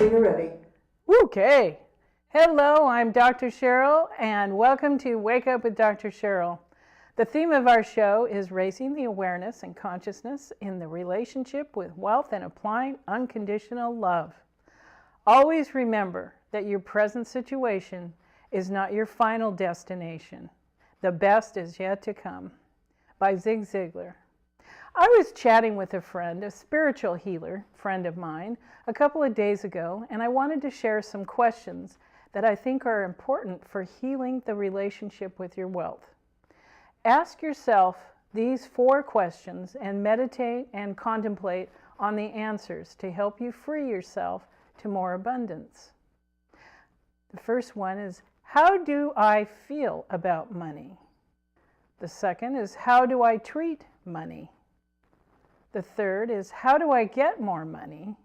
when you're ready. Okay. Hello, I'm Dr. Cheryl, and welcome to Wake Up with Dr. Cheryl. The theme of our show is raising the awareness and consciousness in the relationship with wealth and applying unconditional love. Always remember that your present situation is not your final destination. The best is yet to come. By Zig Ziglar. I was chatting with a friend, a spiritual healer friend of mine, a couple of days ago, and I wanted to share some questions that I think are important for healing the relationship with your wealth. Ask yourself these 4 questions and meditate and contemplate on the answers to help you free yourself to more abundance. The first one is, how do I feel about money? The second is, how do I treat money? The third is, how do I get more money?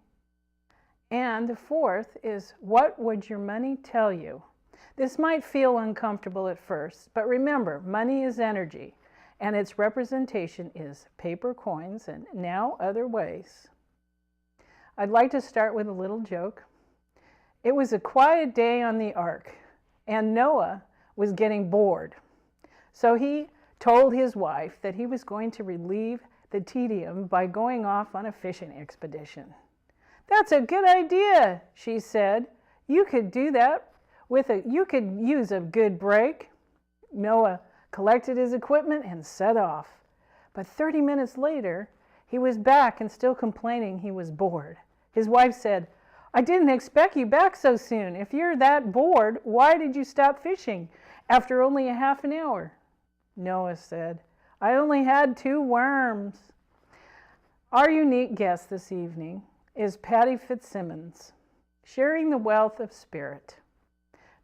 And the fourth is, what would your money tell you? This might feel uncomfortable at first, but remember, money is energy, and its representation is paper coins and now other ways. I'd like to start with a little joke. It was a quiet day on the ark, and Noah was getting bored. So he told his wife that he was going to relieve the tedium by going off on a fishing expedition. "That's a good idea," she said. "You could do that you could use a good break." Noah collected his equipment and set off. But 30 minutes later, he was back and still complaining he was bored. His wife said, "I didn't expect you back so soon. If you're that bored, why did you stop fishing after only a half an hour?" Noah said, "I only had 2 worms." Our unique guest this evening is Patty Fitzsimmons, sharing the wealth of spirit.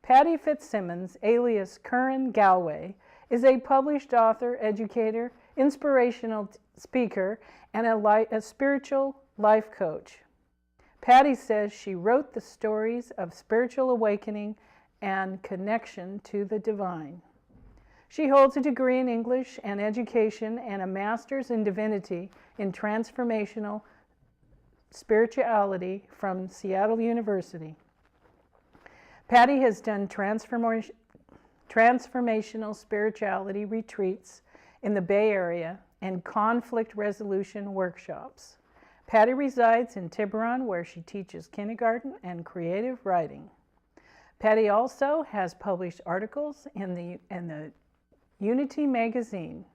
Patty Fitzsimmons, alias Curran Galway, is a published author, educator, inspirational speaker, and a spiritual life coach. Patty says she wrote the stories of spiritual awakening and connection to the divine. She holds a degree in English and education and a master's in divinity in transformational spirituality from Seattle University. Patty has done transformational spirituality retreats in the Bay Area and conflict resolution workshops. Patty resides in Tiburon, where she teaches kindergarten and creative writing. Patty also has published articles in the Unity magazine.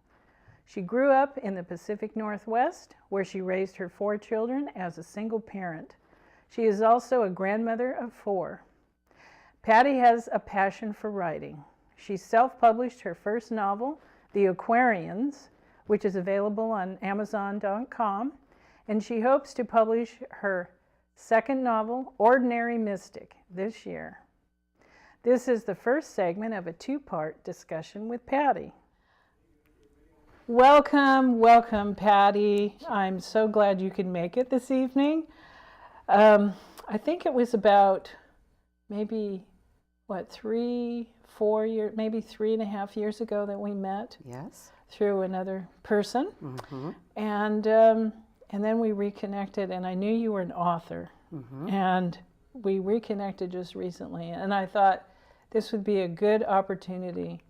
She grew up in the Pacific Northwest, where she raised her 4 children as a single parent. She is also a grandmother of 4. Patty has a passion for writing. She self-published her first novel, The Aquarians, which is available on Amazon.com, and she hopes to publish her second novel, Ordinary Mystic, this year. This is the first segment of a 2-part discussion with Patty. Welcome, Patty. I'm so glad you could make it this evening. I think it was about maybe, 3-4 years, maybe 3.5 years ago that we met. Yes. Through another person. Mm-hmm. And then we reconnected, and I knew you were an author. Mm-hmm. And we reconnected just recently, and I thought this would be a good opportunity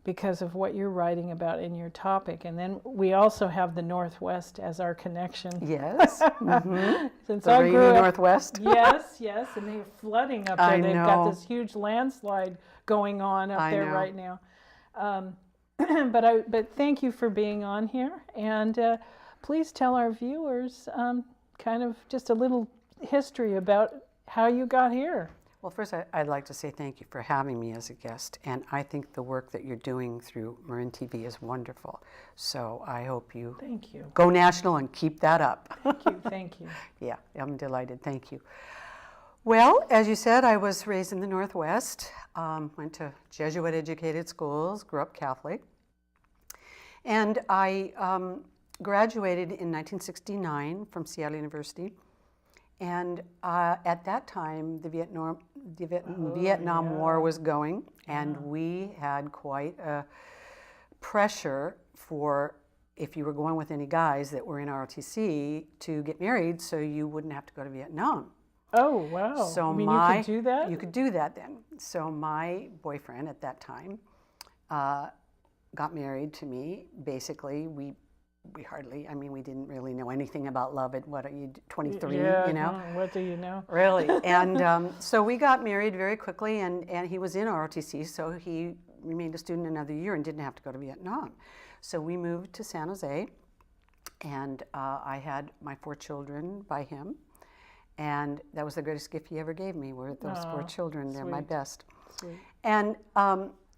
because of what you're writing about in your topic. And then we also have the Northwest as our connection. Yes. Mm-hmm. Since the I grew up, Northwest. yes, and they're flooding up there. I They've know. got this huge landslide going on up there right now. But thank you for being on here. And please tell our viewers kind of just a little history about how you got here. Well, first, I'd like to say thank you for having me as a guest. And I think the work that you're doing through Marin TV is wonderful. So I hope you go national and keep that up. Thank you. Yeah, I'm delighted. Thank you. Well, as you said, I was raised in the Northwest, went to Jesuit-educated schools, grew up Catholic. And I graduated in 1969 from Seattle University. And at that time, the Vietnam War was going, and we had quite a pressure for, if you were going with any guys that were in ROTC, to get married so you wouldn't have to go to Vietnam. Oh, wow. So you mean you could do that? You could do that then. So my boyfriend at that time got married to me. Basically, we hardly, I mean, we didn't really know anything about love at, what are you, 23, Yeah, you know? no, what do you know? Really. And so we got married very quickly, and he was in ROTC, so he remained a student another year and didn't have to go to Vietnam. So we moved to San Jose, and I had my 4 children by him. And that was the greatest gift he ever gave me, were those 4 children. They're my best. Sweet. And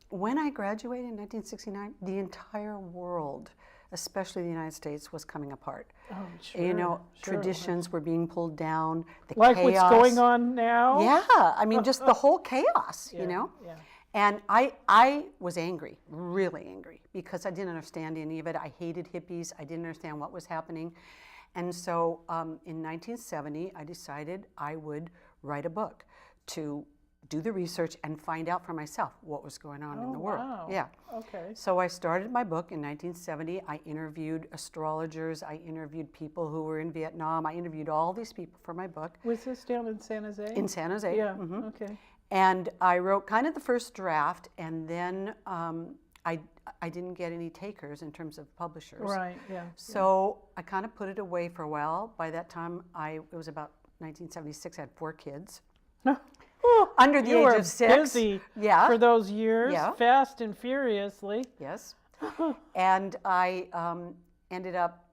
when I graduated in 1969, the entire world, especially the United States, was coming apart. Oh, sure. You know, traditions were being pulled down. The like chaos. what's going on now? Yeah, I mean, just the whole chaos, you know? Yeah. And I was angry, really angry, because I didn't understand any of it. I hated hippies. I didn't understand what was happening. And so in 1970, I decided I would write a book to do the research and find out for myself what was going on in the world. Wow. Yeah. Okay. So I started my book in 1970. I interviewed astrologers. I interviewed people who were in Vietnam. I interviewed all these people for my book. Was this down in San Jose? In San Jose. Yeah. Mhm. Okay. And I wrote kind of the first draft, and then I didn't get any takers in terms of publishers. Right. Yeah. So I kind of put it away for a while. By that time, it was about 1976. I had 4 kids. Under the you age were of 6. busy Yeah. for those years, Yeah. fast and furiously. Yes. And I ended up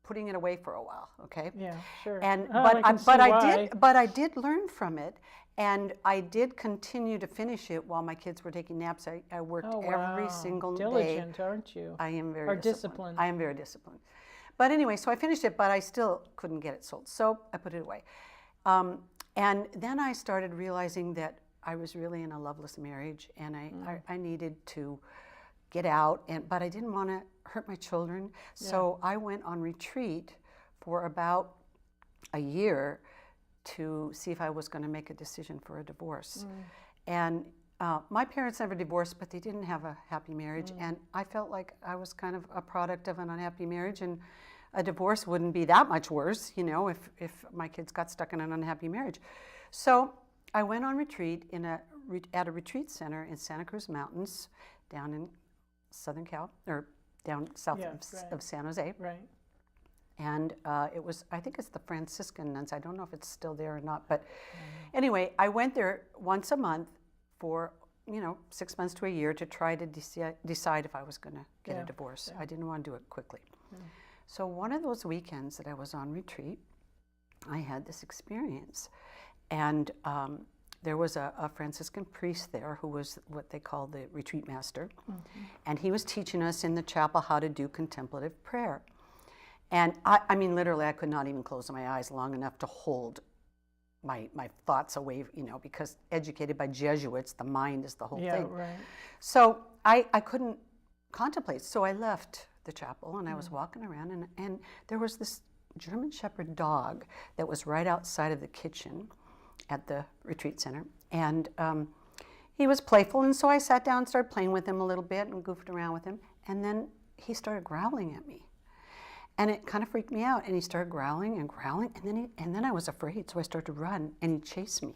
putting it away for a while. Okay. Yeah, sure. And I can see why. but I did learn from it, and I did continue to finish it while my kids were taking naps. I worked every single day. Diligent, aren't you? I am very Or disciplined. disciplined. I am very disciplined. But anyway, so I finished it, but I still couldn't get it sold. So I put it away. And then I started realizing that I was really in a loveless marriage, and I needed to get out, but I didn't want to hurt my children. So I went on retreat for about a year to see if I was going to make a decision for a divorce. And my parents never divorced, but they didn't have a happy marriage, and I felt like I was kind of a product of an unhappy marriage, and a divorce wouldn't be that much worse, you know, if my kids got stuck in an unhappy marriage. So I went on retreat at a retreat center in Santa Cruz Mountains, down in Southern Cal, or down south of San Jose. Right. And it was, I think it's the Franciscan nuns. I don't know if it's still there or not. But anyway, I went there once a month for, 6 months to a year to try to decide if I was going to get a divorce. I didn't want to do it quickly. So one of those weekends that I was on retreat, I had this experience. And there was a Franciscan priest there who was what they call the retreat master. And he was teaching us in the chapel how to do contemplative prayer. And I mean, literally, I could not even close my eyes long enough to hold my thoughts away, because educated by Jesuits, the mind is the whole thing. Yeah, right. So I couldn't contemplate. So I left the chapel, and I was walking around, and there was this German Shepherd dog that was right outside of the kitchen at the retreat center. And he was playful, and so I sat down and started playing with him a little bit and goofed around with him. And then he started growling at me. And it kind of freaked me out. And he started growling and growling. And then I was afraid, so I started to run, and he chased me.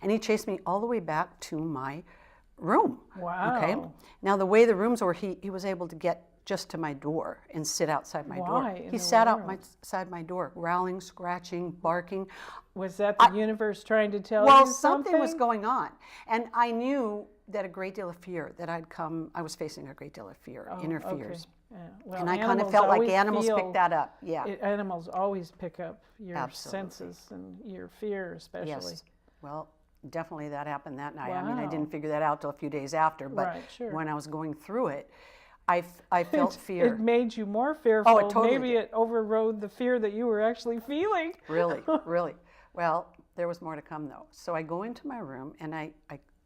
And he chased me all the way back to my room. Wow. Okay. Now, the way the rooms were, he was able to get just to my door and sit outside my door. He sat outside my door, growling, scratching, barking. Was that the universe trying to tell you Well, something? something was going on. And I knew that a great deal of fear, I was facing a great deal of fear, inner fears. Yeah. Well, And I kind of felt like animals picked that up. Yeah. Animals always pick up your Absolutely. senses and your fear especially. Yes. Well, definitely that happened that night. I mean, I didn't figure that out till a few days after, but when I was going through it, I felt fear. It made you more fearful. Oh, it totally Maybe did. it overrode the fear that you were actually feeling. Really, really. Well, there was more to come, though. So I go into my room, and I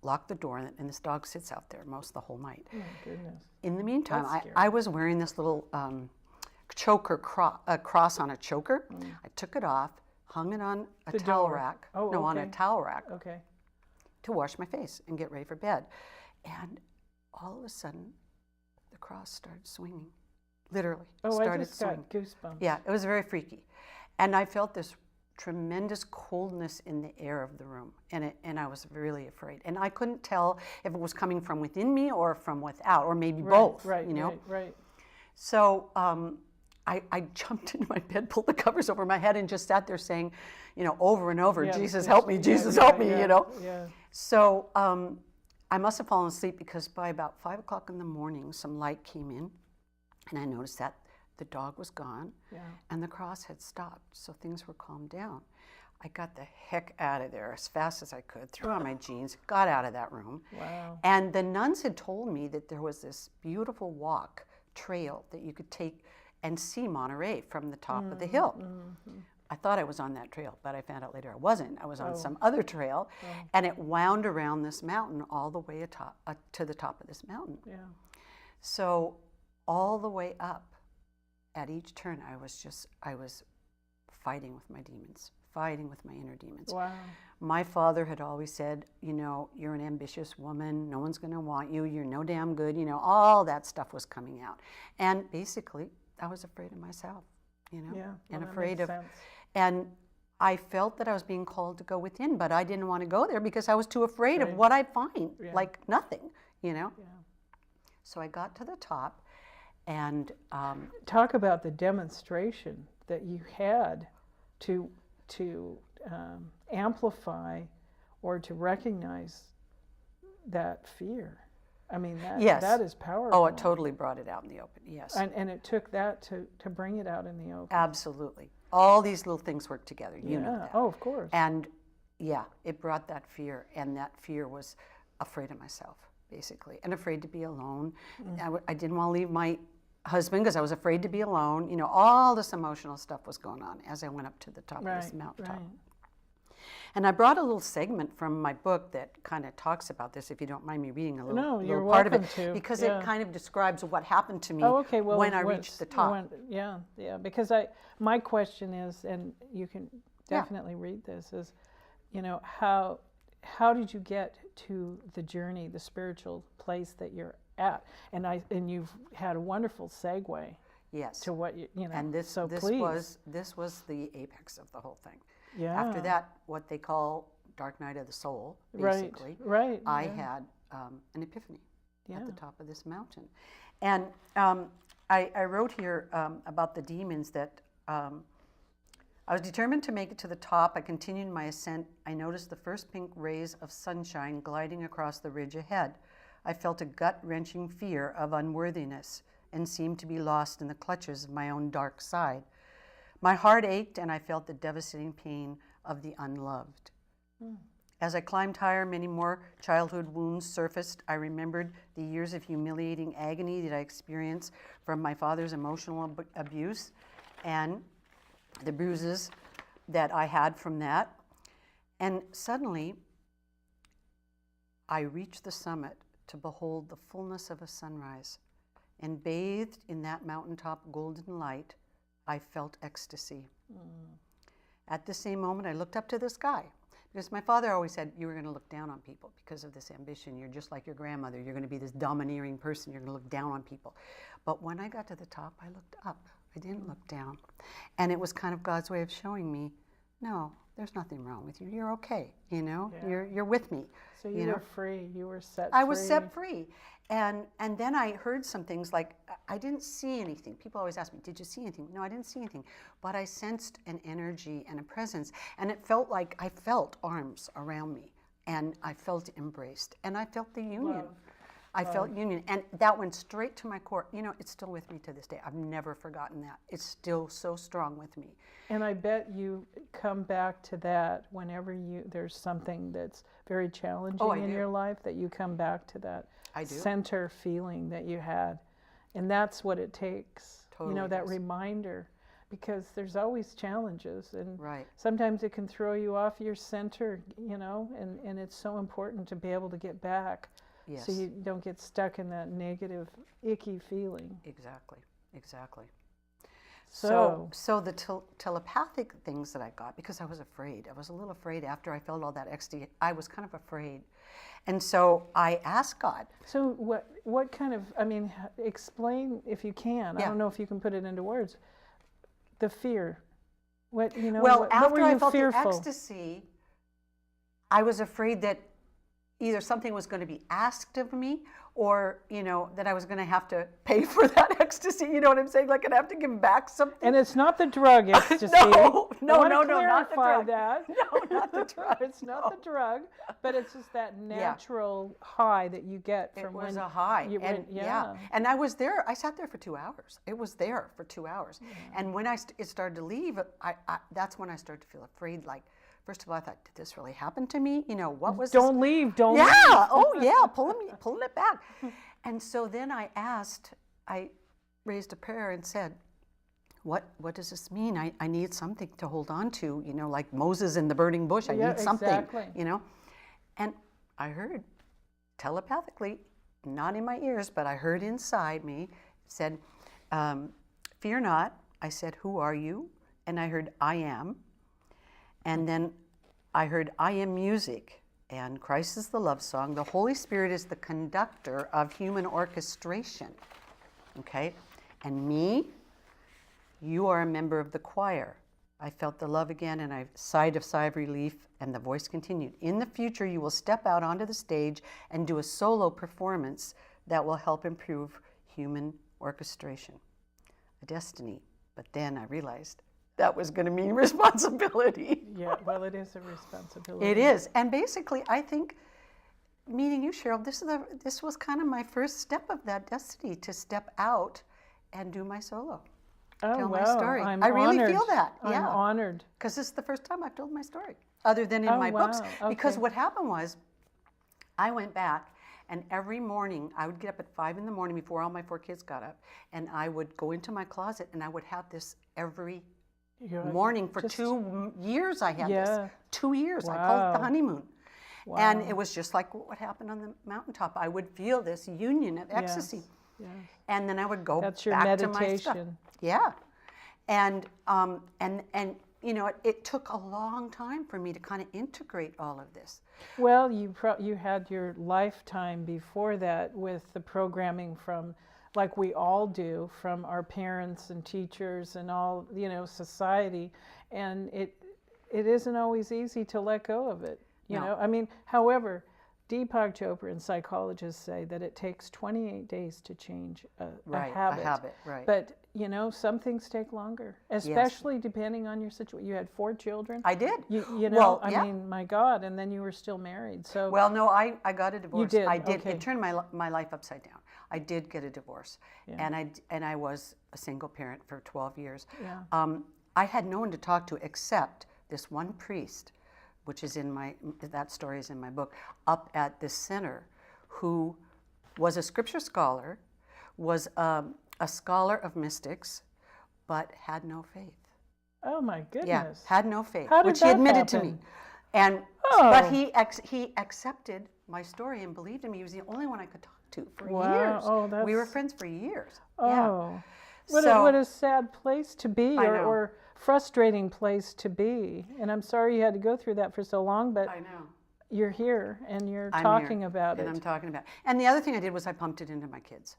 lock the door, and this dog sits out there most the whole night. Oh, my goodness. In the meantime, That's scary. I was wearing this little choker, cross on a choker. I took it off, hung it on a towel rack. Oh, no, on a towel rack Okay. to wash my face and get ready for bed. And all of a sudden, the cross started swinging. Literally, Oh, started I just swinging. got goosebumps. Yeah, it was very freaky. And I felt this tremendous coldness in the air of the room, and I was really afraid. And I couldn't tell if it was coming from within me or from without, or maybe both. Right. You know. Right. So I jumped into my bed, pulled the covers over my head, and just sat there saying, over and over, Jesus help me, Jesus help me, Yeah. So I must have fallen asleep because by about 5 o'clock in the morning, some light came in, and I noticed that the dog was gone, and the cross had stopped, so things were calmed down. I got the heck out of there as fast as I could, threw on my jeans, got out of that room. Wow. And the nuns had told me that there was this beautiful trail that you could take and see Monterey from the top of the hill. I thought I was on that trail, but I found out later I wasn't. I was on some other trail, and it wound around this mountain all the way to the top of this mountain. Yeah. So all the way up, at each turn, I was fighting with my demons, fighting with my inner demons. Wow. My father had always said, you're an ambitious woman, no one's going to want you, you're no damn good, all that stuff was coming out. And basically, I was afraid of myself, and afraid of, and I felt that I was being called to go within, but I didn't want to go there because I was too afraid of what I'd find, like nothing, Yeah. So I got to the top, and talk about the demonstration that you had to amplify or to recognize that fear. I mean, that is powerful. Oh, it totally brought it out in the open, yes. And it took that to bring it out in the open. Absolutely. All these little things work together, you know that. Oh, of course. And it brought that fear, and that fear was afraid of myself, basically, and afraid to be alone. I didn't want to leave my husband because I was afraid to be alone. All this emotional stuff was going on as I went up to the top of this mountaintop. Right. And I brought a little segment from my book that kind of talks about this, if you don't mind me reading a little, you're part of it, welcome to. because it kind of describes what happened to me when I reached the top. Because my question is, and you can definitely read this, is, how did you get to the journey, the spiritual place that you're at? And you've had a wonderful segue. Yes. To what you know. And this was the apex of the whole thing. Yeah. After that, what they call dark night of the soul, basically. Right. I had an epiphany at the top of this mountain, and I wrote here about the demons that. I was determined to make it to the top. I continued my ascent. I noticed the first pink rays of sunshine gliding across the ridge ahead. I felt a gut-wrenching fear of unworthiness and seemed to be lost in the clutches of my own dark side. My heart ached, and I felt the devastating pain of the unloved. As I climbed higher, many more childhood wounds surfaced. I remembered the years of humiliating agony that I experienced from my father's emotional abuse and the bruises that I had from that. And suddenly, I reached the summit to behold the fullness of a sunrise. And bathed in that mountaintop golden light, I felt ecstasy. At the same moment, I looked up to the sky. Because my father always said, you were going to look down on people because of this ambition. You're just like your grandmother. You're going to be this domineering person. You're going to look down on people. But when I got to the top, I looked up. I didn't look down. And it was kind of God's way of showing me, no, there's nothing wrong with you. You're okay, You're with me. So you were free. You were set I free. was set free. And then I heard some things like, I didn't see anything. People always ask me, did you see anything? No, I didn't see anything. But I sensed an energy and a presence. And it felt like I felt arms around me. And I felt embraced. And I felt the union. Love. I felt union. And that went straight to my core. It's still with me to this day. I've never forgotten that. It's still so strong with me. And I bet you come back to that whenever there's something that's very challenging in your life, that you come back to that center feeling that you had. And that's what it takes, that reminder, because there's always challenges. And sometimes it can throw you off your center, and it's so important to be able to get back. Yes. So you don't get stuck in that negative, icky feeling. Exactly. So the telepathic things that I got, because I was afraid. I was a little afraid after I felt all that ecstasy. I was kind of afraid. And so I asked God. So what kind of, explain if you can. I don't know if you can put it into words. The fear What, you know, Well, what after were you I felt fearful? the ecstasy, I was afraid that either something was going to be asked of me, or, you know, that I was going to have to pay for that ecstasy. You know what I'm saying? Like I'd have to give back something. And it's not the drug ecstasy. No, no, not the drug. That. No, not the drug. It's not the drug, but it's just that natural high that you get from when it was a high. You And and I was there. I sat there for 2 hours. It was there for 2 hours. And when it started to leave, that's when I started to feel afraid. Like, first of all, I thought, did this really happen to me? You know, what was Don't this? leave, don't Yeah. leave. Oh, yeah. Pulling it back. And so then I raised a prayer and said, what does this mean? I need something to hold on to, you know, like Moses in the burning bush. I need something, exactly. you know. And I heard telepathically, not in my ears, but I heard inside me, said, fear not. I said, who are you? And I heard, I am. And then I heard, I am music, and Christ is the love song. The Holy Spirit is the conductor of human orchestration, okay? And me, you are a member of the choir. I felt the love again, and I sighed a sigh of relief, and the voice continued. In the future, you will step out onto the stage and do a solo performance that will help improve human orchestration. A destiny. But then I realized that was going to mean responsibility. Yeah, well, it is a responsibility. It is. And basically, I think meeting you, Cheryl, this was kind of my first step of that destiny, to step out and do my solo. Tell my story. I really feel that. I'm honored. Because this is the first time I've told my story, other than in my books. Okay. Because what happened was, I went back, and every morning I would get up at 5 in the morning before all my 4 kids got up, and I would go into my closet, and I would have this every morning for 2 years. I had this 2 years. Wow. I call it the honeymoon. Wow. And it was just like what happened on the mountaintop. I would feel this union of ecstasy. Yes. And then I would go That's your back meditation. to my stuff. Yeah. And you know, it took a long time for me to kind of integrate all of this. Well, you had your lifetime before that with the programming from, like we all do, from our parents and teachers and all, you know, society, and it isn't always easy to let go of it. You know, I mean, however, Deepak Chopra and psychologists say that it takes 28 days to change a habit. A habit, right. But, you know, some things take longer, especially depending on your situation. You had 4 children. I did. You know, I mean, my God, and then you were still married. So well, no, I got a divorce. You did. I did. Okay. It turned my life upside down. I did get a divorce, and I was a single parent for 12 years. Yeah. I had no one to talk to except this one priest, which is that story is in my book, up at this center, who was a scripture scholar, was a scholar of mystics, but had no faith. Oh my goodness. Yeah, had no faith, How did which he that admitted to me. happen? And but he accepted my story and believed in me. He was the only one I could talk to for years. Oh, we were friends for years. Oh, yeah. What a sad place to be, I know. or frustrating place to be. And I'm sorry you had to go through that for so long, but I know. You're here and you're I'm talking here, about and it. I'm talking about it. And the other thing I did was I pumped it into my kids.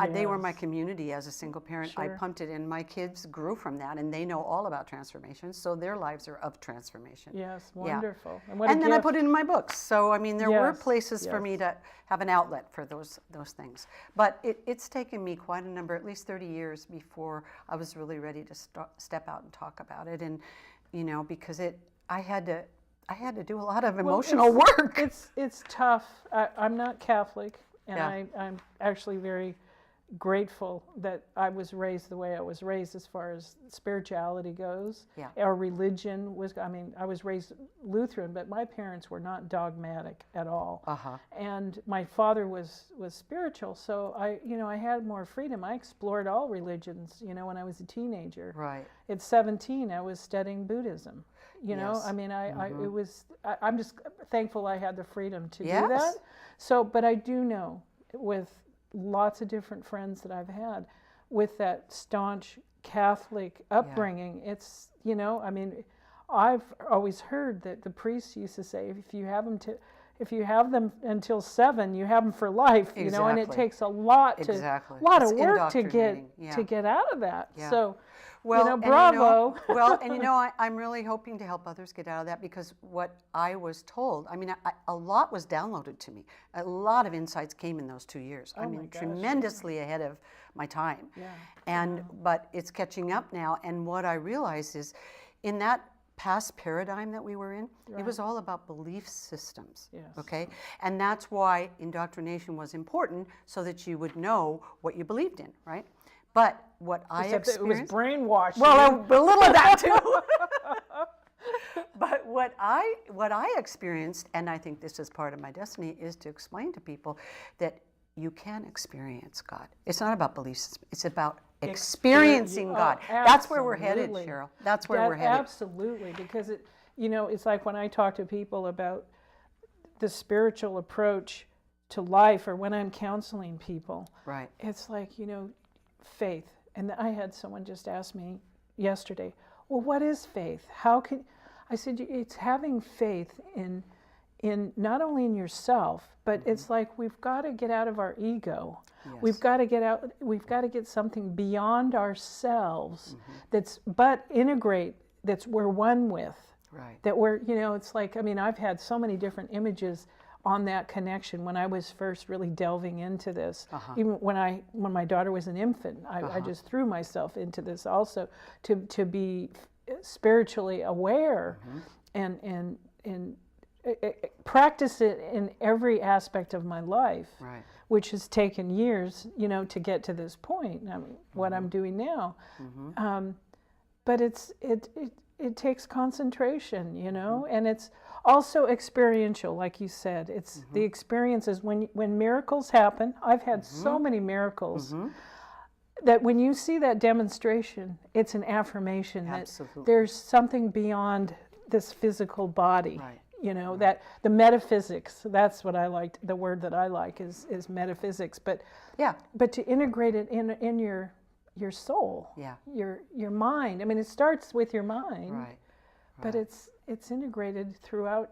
They were my community as a single parent. Sure. I pumped it in. My kids grew from that, and they know all about transformation, so their lives are of transformation. Yes, Yeah. wonderful. And then I put it in my books. So, I mean, there were places for yes. me to have an outlet for those things. But it's taken me quite a number, at least 30 years before I was really ready to step out and talk about it. And, you know, because I had to do a lot of emotional work. It's tough. I'm not Catholic, and Yeah. I'm actually very grateful that I was raised the way I was raised as far as spirituality goes. Yeah. Our religion was, I mean, I was raised Lutheran, but my parents were not dogmatic at all. Uh-huh. And my father was spiritual, so I had more freedom. I explored all religions, when I was a teenager. Right. At 17, I was studying Buddhism. Yes. I mean, I'm just thankful I had the freedom to Yes. do that. So, but I do know with lots of different friends that I've had with that staunch Catholic upbringing, it's, I mean, I've always heard that the priests used to say, if you have them if you have them until 7, you have them for life, you know, and it Exactly. takes a lot of It's work to indoctrinating. get out of that. Yeah. So, Well, you know, and bravo. I'm really hoping to help others get out of that, because what I was told, I mean, a lot was downloaded to me. A lot of insights came in those 2 years. I my mean, gosh, tremendously ahead of my time. Yeah. But it's catching up now. And what I realized is, in that past paradigm that we were in, it was all about belief systems. Yes. Okay, and that's why indoctrination was important, so that you would know what you believed in, right? But what I experienced, it was brainwashing. well, a little of that too. But what I experienced, and I think this is part of my destiny, is to explain to people that you can experience God. It's not about beliefs, it's about experiencing God. That's where we're headed, Cheryl. That's where we're headed. Absolutely, because it, you know, it's like when I talk to people about the spiritual approach to life, or when I'm counseling people, Right. it's like, you know, faith. And I had someone just ask me yesterday, well, what is faith? How can, I said, it's having faith in not only in yourself, but it's like we've got to get out of our ego. Yes. We've got to get something beyond ourselves but integrate, that's we're one with. Right. That we're, you know, it's like, I mean, I've had so many different images on that connection when I was first really delving into this. Even when my daughter was an infant, I just threw myself into this also to be spiritually aware and practice it in every aspect of my life, Right. which has taken years, you know, to get to this point. I mean, what I'm doing now, but it takes concentration, you know, and it's also experiential, like you said. It's the experiences when miracles happen. I've had so many miracles that when you see that demonstration, it's an affirmation that there's something beyond this physical body. Right. You know, that the metaphysics, that's what I liked, the word that I like is metaphysics, but to integrate it in your soul, your mind. I mean, it starts with your mind, Right. but it's integrated throughout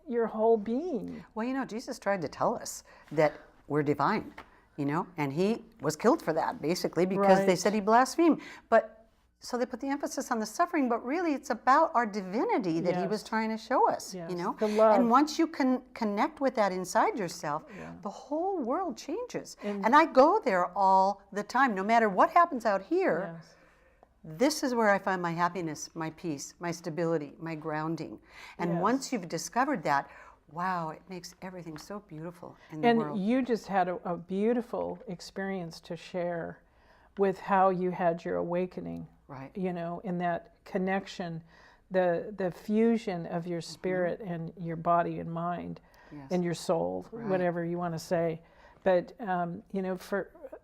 your whole being. Well, you know, Jesus tried to tell us that we're divine, you know, and he was killed for that, basically, because they said he blasphemed. But so they put the emphasis on the suffering, but really it's about our divinity that he was trying to show us, you know. The love. And once you can connect with that inside yourself, the whole world changes. And I go there all the time, no matter what happens out here. This is where I find my happiness, my peace, my stability, my grounding. And once you've discovered that, wow, it makes everything so beautiful in the world. And you just had a beautiful experience to share with how you had your awakening. Right. You know, in that connection, the fusion of your spirit and your body and mind and your soul, whatever you want to say. But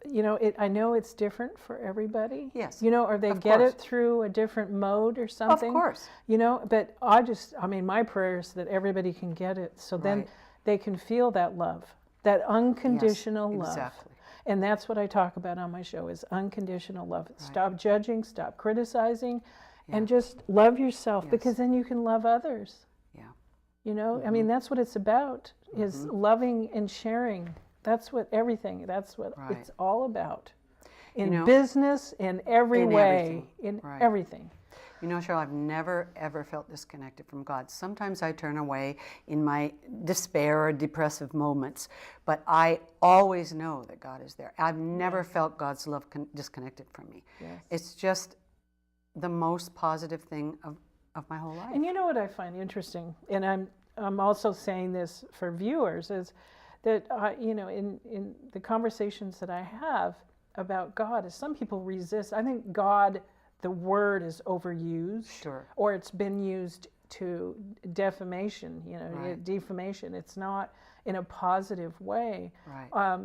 you know, I know it's different for everybody. Yes. You know, or they get it through a different mode or something. Of course. You know, but I mean, my prayer is that everybody can get it, so then they can feel that love, that unconditional love. Exactly. And that's what I talk about on my show, is unconditional love. Stop judging, stop criticizing, and just love yourself, because then you can love others. Yeah. You know, I mean, that's what it's about, is loving and sharing. That's what it's all about. In business, in every way, in everything. You know, Cheryl, I've never, ever felt disconnected from God. Sometimes I turn away in my despair or depressive moments, but I always know that God is there. I've never felt God's love disconnected from me. Yes. It's just the most positive thing of my whole life. And you know what I find interesting, and I'm also saying this for viewers, is that, you know, in the conversations that I have about God, is some people resist. I think God, the word is overused, or it's been used to defamation, you know, defamation. It's not in a positive way,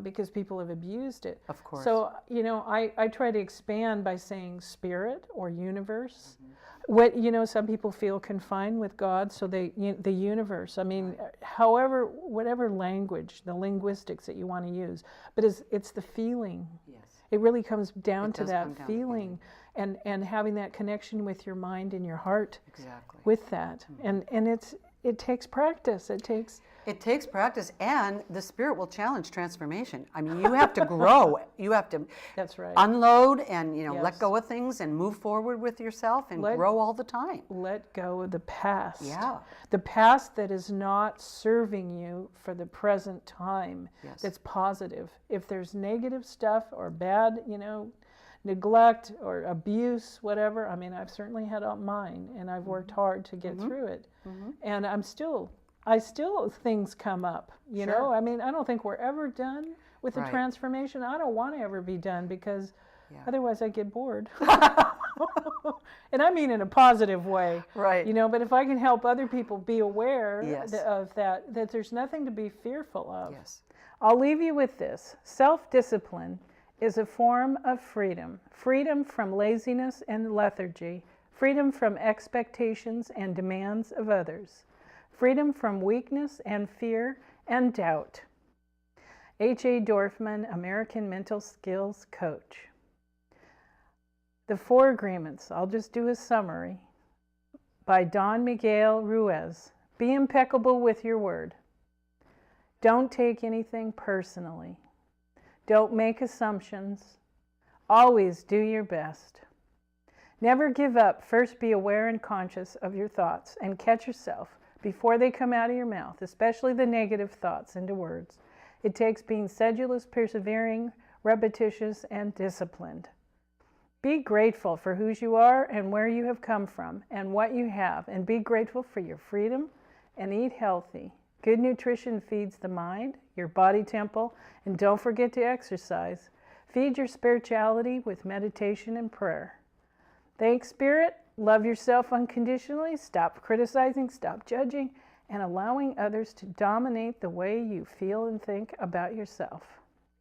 because people have abused it. Of course. So, you know, I try to expand by saying spirit or universe. What, you know, some people feel confined with God, so the universe. I mean, however, whatever language, the linguistics that you want to use, but it's the feeling. Yes. It really comes down to that feeling. And having that connection with your mind and your heart with that. And it takes practice. It takes practice, and the Spirit will challenge transformation. I mean, you have to grow. You have to That's right. unload and Yes. let go of things and move forward with yourself and grow all the time. Let go of the past. Yeah. The past that is not serving you for the present time. Yes. That's positive. If there's negative stuff or bad, neglect or abuse, whatever, I mean, I've certainly had mine, and I've worked hard to get through it. And I still things come up, you know? I mean, I don't think we're ever done with the transformation. I don't want to ever be done, because otherwise I get bored. And I mean in a positive way. Right. But if I can help other people be aware Yes. of that there's nothing to be fearful of. Yes. I'll leave you with this. Self-discipline is a form of freedom. Freedom from laziness and lethargy. Freedom from expectations and demands of others. Freedom from weakness and fear and doubt. H.A. Dorfman, American Mental Skills Coach. The 4 Agreements, I'll just do a summary, by Don Miguel Ruiz. Be impeccable with your word. Don't take anything personally. Don't make assumptions. Always do your best. Never give up. First, be aware and conscious of your thoughts and catch yourself before they come out of your mouth, especially the negative thoughts into words. It takes being sedulous, persevering, repetitious, and disciplined. Be grateful for who you are and where you have come from and what you have, and be grateful for your freedom, and eat healthy. Good nutrition feeds the mind, your body temple, and don't forget to exercise. Feed your spirituality with meditation and prayer. Thank Spirit. Love yourself unconditionally. Stop criticizing, stop judging, and allowing others to dominate the way you feel and think about yourself.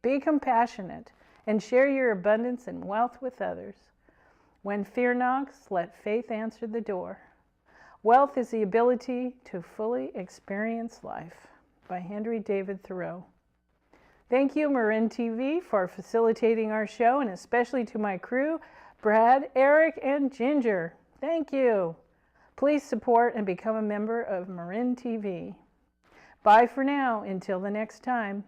Be compassionate and share your abundance and wealth with others. When fear knocks, let faith answer the door. Wealth is the ability to fully experience life, by Henry David Thoreau. Thank you, Marin TV, for facilitating our show, and especially to my crew, Brad, Eric, and Ginger. Thank you. Please support and become a member of Marin TV. Bye for now, until the next time.